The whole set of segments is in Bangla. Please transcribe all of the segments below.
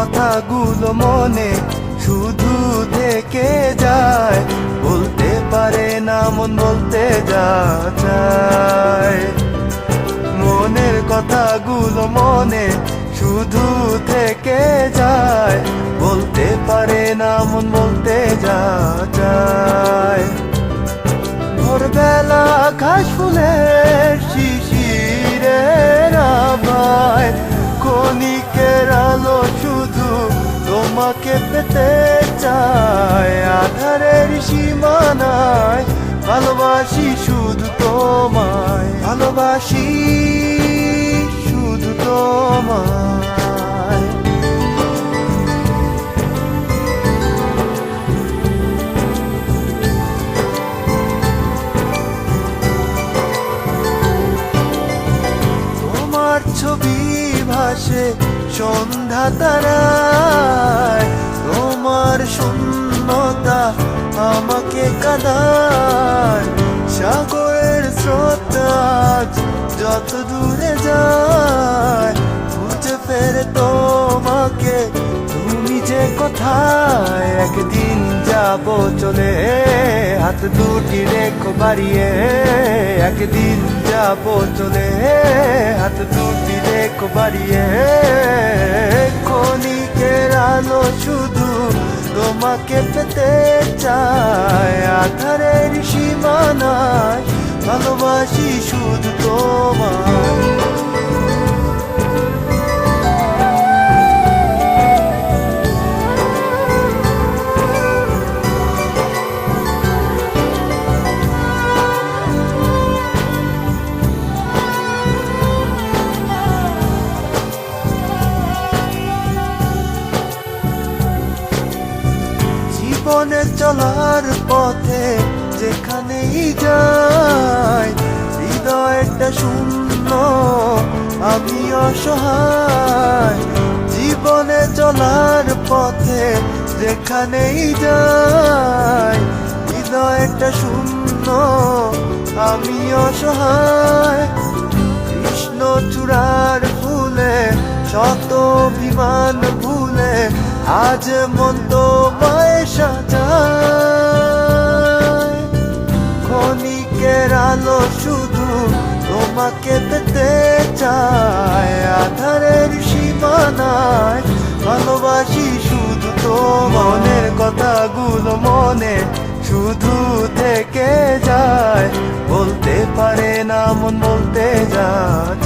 কথাগুলো মনে শুধু থেকে যায়, বলতে পারে না মন বলতে যা চায়। মনের কথাগুলো মনে শুধু থেকে যায়, বলতে পারে না মন বলতে যা চায়। ভোরবেলা ঘাস ফুলের শিশিরের আভায় ক্ষণিকের আলো শুধু তোমাকে পেতে চায়। আধারের সীমানায় ভালোবাসি শুধু তোমায়, ভালোবাসি শুধু তোমায়। তোমার ছবি ভাসে সন্ধ্যা তারায়, তোমার শূন্যতা আমাকে কাঁদায়। সাগরের স্রোত আজ যত দূরে যায়, খুঁজে ফেরে তোমাকে তুমি যে কোথায়। একদিন যাব চলে হাত দুটি রেখো বাড়িয়ে, একদিন যাব চলে হাত দুটি রেখো বাড়িয়ে। ক্ষণিকের আলো শুধু তোমাকে পেতে চায়। আধারের সীমানায় ভালোবাসি শুধু তোমায়। জীবনে চলার পথে যেখানেই যাই, হৃদয়টা শূন্য আমি অসহায়। জীবনে চলার পথে যেখানেই যাই, হৃদয়টা শূন্য আমি অসহায়। কৃষ্ণ চূড়ার ফুলে শত অভিমান ভুলে আজ মন তোমায় সাজায়। ক্ষণিকের আলো শুধু তোমাকে পেতে চায়। আধারের সীমানায় ভালোবাসি শুধু তোমার। মনের কথাগুলো মনে শুধু থেকে যায়, বলতে পারে না মন বলতে যা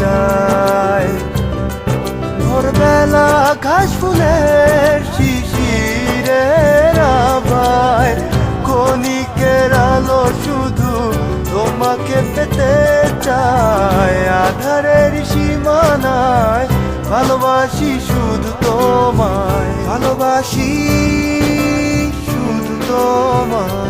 চায়। ভোরবেলা ঘাস ফুলের শিশিরের আভায় ক্ষণিকের আলো শুধু তোমাকে পেতে চায়। আধারের সীমানায় ভালোবাসি শুধু তোমায়, ভালোবাসি শুধু তোমায়।